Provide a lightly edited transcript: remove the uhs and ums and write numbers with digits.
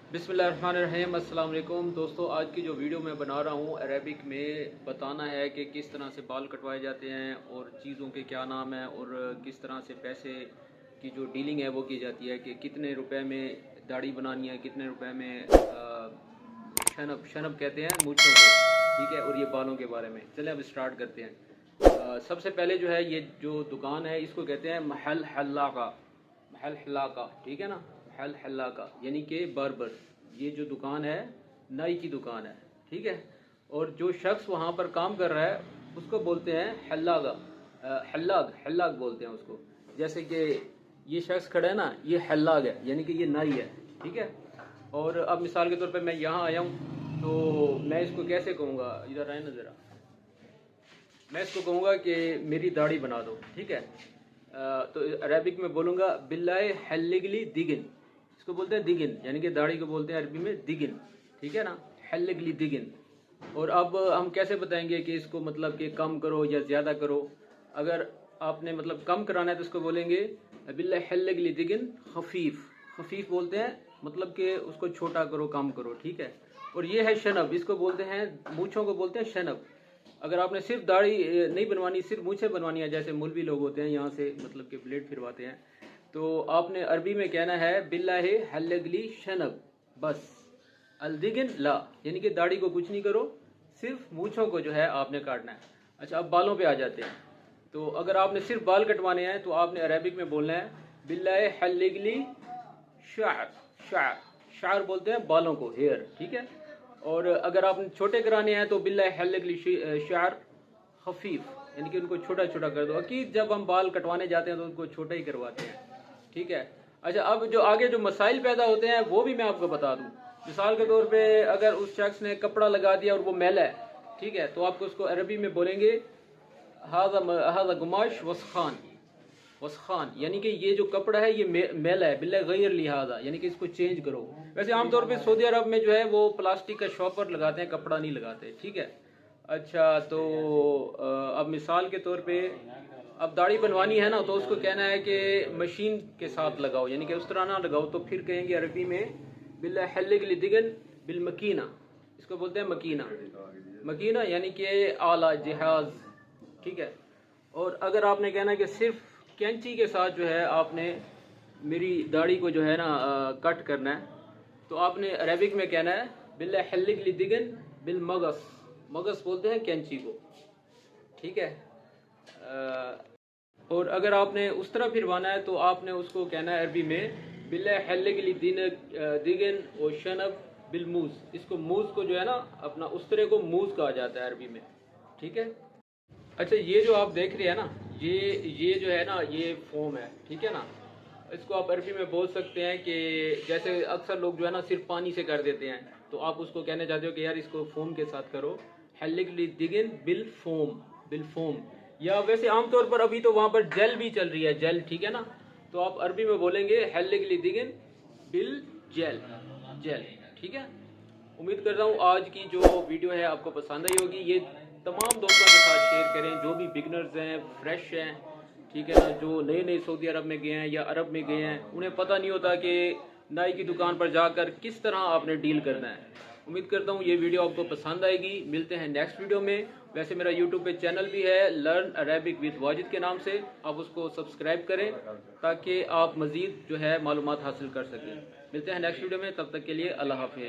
बिस्मिल्लाहिर्रहमानिर्रहीम। अस्सलाम वालेकुम दोस्तों, आज की जो वीडियो मैं बना रहा हूँ अरेबिक में बताना है कि किस तरह से बाल कटवाए जाते हैं और चीज़ों के क्या नाम हैं और किस तरह से पैसे की जो डीलिंग है वो की जाती है कि कितने रुपए में दाढ़ी बनानी है, कितने रुपए में शनब शनब कहते हैं मूंछों को, ठीक है। और ये बालों के बारे में चलें अब स्टार्ट करते हैं। सबसे पहले जो है ये जो दुकान है इसको कहते हैं महल हल्लाका, महल हल्लाका, ठीक है ना। महल हल्लाका यानी कि बार्बर। ये जो दुकान है नाई की दुकान है, ठीक है। और जो शख्स वहाँ पर काम कर रहा है उसको बोलते हैं हल्लागा, हल्लाग, हल्लाग बोलते हैं उसको। जैसे कि ये शख्स खड़ा है ना, ये हल्लाग है यानी कि ये नाई है, ठीक है। और अब मिसाल के तौर पे मैं यहाँ आया हूँ तो मैं इसको कैसे कहूँगा, इधर आए ना ज़रा, मैं इसको कहूँगा कि मेरी दाढ़ी बना दो, ठीक है। तो अरबिक में बोलूँगा बिल्लाए हल्लिगली दिगिन, इसको बोलते हैं दिगिन यानी कि दाढ़ी को बोलते हैं अरबी में दिगिन, ठीक है ना, हल्लिगली दिगिन। और अब हम कैसे बताएंगे कि इसको मतलब कि कम करो या ज़्यादा करो। अगर आपने मतलब कम कराना है तो इसको बोलेंगे बिल्लाए हल्लिगली दिगिन खफीफ, खफीफ बोलते हैं मतलब कि उसको छोटा करो, कम करो, ठीक है। और ये है शनब, इसको बोलते हैं मूँछों को बोलते हैं शनब। अगर आपने सिर्फ दाढ़ी नहीं बनवानी, सिर्फ मूछें बनवानी है, जैसे मौलवी लोग होते हैं यहाँ से मतलब कि ब्लेड फिरवाते हैं, तो आपने अरबी में कहना है बिल्लाहि हल्लगली शनब, बस। अलदिगिन ला यानी कि दाढ़ी को कुछ नहीं करो, सिर्फ मूछों को जो है आपने काटना है। अच्छा, अब बालों पे आ जाते हैं। तो अगर आपने सिर्फ बाल कटवाने हैं तो आपने अरबिक में बोलना है बिल्लाहि हल्लगली शार, शार, शार बोलते हैं बालों को, हेयर, ठीक है। और अगर आपने छोटे कराने हैं तो बिल्लाहि हल्लगली शार खफीफ यानी कि उनको छोटा छोटा कर दो। अकीद जब हम बाल कटवाने जाते हैं तो उनको छोटा ही करवाते हैं, ठीक है। अच्छा, अब जो आगे जो मसाइल पैदा होते हैं वो भी मैं आपको बता दूं। मिसाल के तौर पे अगर उस शख्स ने कपड़ा लगा दिया और वो मैला है, ठीक है, तो आपको उसको अरबी में बोलेंगे हाजा गुमाश वसखान, वसखान यानी कि ये जो कपड़ा है ये मैला है, बिल्ला गैर लिहाजा यानी कि इसको चेंज करो। वैसे आमतौर पे सऊदी अरब में जो है वो प्लास्टिक का शॉपर लगाते हैं, कपड़ा नहीं लगाते, ठीक है। अच्छा, तो अब मिसाल के तौर पे अब दाढ़ी बनवानी है ना तो उसको कहना है कि मशीन के साथ लगाओ यानी कि उस तरह ना लगाओ, तो फिर कहेंगे अरबी में बिल्ला हल्लिगली दिगन बिल मकीना, इसको बोलते हैं मकीना, मकीना यानी कि आला जहाज, ठीक है। और अगर आपने कहना है कि सिर्फ कैंची के साथ जो है आपने मेरी दाढ़ी को जो है ना कट करना है, तो आपने अरबिक में कहना है बिल्ला हल्लिगली दिगन बिल मगस, मगस बोलते हैं कैंची को, ठीक है। और अगर आपने उस तरह फिरवाना है तो आपने उसको कहना है अरबी में बिल्ला हल्लिगली दिगन और शनब बिल मूज, इसको मूज को जो है ना अपना उस तरह को मूज कहा जाता है अरबी में, ठीक है। अच्छा, ये जो आप देख रहे हैं ना, ये जो है ना ये फोम है, ठीक है ना। इसको आप अरबी में बोल सकते हैं कि जैसे अक्सर लोग जो है ना सिर्फ पानी से कर देते हैं, तो आप उसको कहने चाहते हो कि यार इसको फोम के साथ करो, हल्लिगली दिगिन बिल फोम, बिल फोम। या वैसे आमतौर पर अभी तो वहाँ पर जेल भी चल रही है, जेल, ठीक है ना, तो आप अरबी में बोलेंगे हल्लिगली दिगिन बिल जेल, जेल, ठीक है। उम्मीद करता हूँ आज की जो वीडियो है आपको पसंद आई होगी। ये तमाम दोस्तों के साथ शेयर करें जो भी बिगनर्स हैं, फ्रेश हैं, ठीक है ना, जो नए नए सऊदी अरब में गए हैं या अरब में गए हैं, उन्हें पता नहीं होता कि नाई की दुकान पर जाकर किस तरह आपने डील करना है। उम्मीद करता हूँ ये वीडियो आपको पसंद आएगी। मिलते हैं नेक्स्ट वीडियो में। वैसे मेरा यूट्यूब पे चैनल भी है लर्न अरेबिक विद वाजिद के नाम से, आप उसको सब्सक्राइब करें ताकि आप मज़ीद जो है मालूमात हासिल कर सकें। मिलते हैं नेक्स्ट वीडियो में, तब तक के लिए अल्लाह हाफिज़।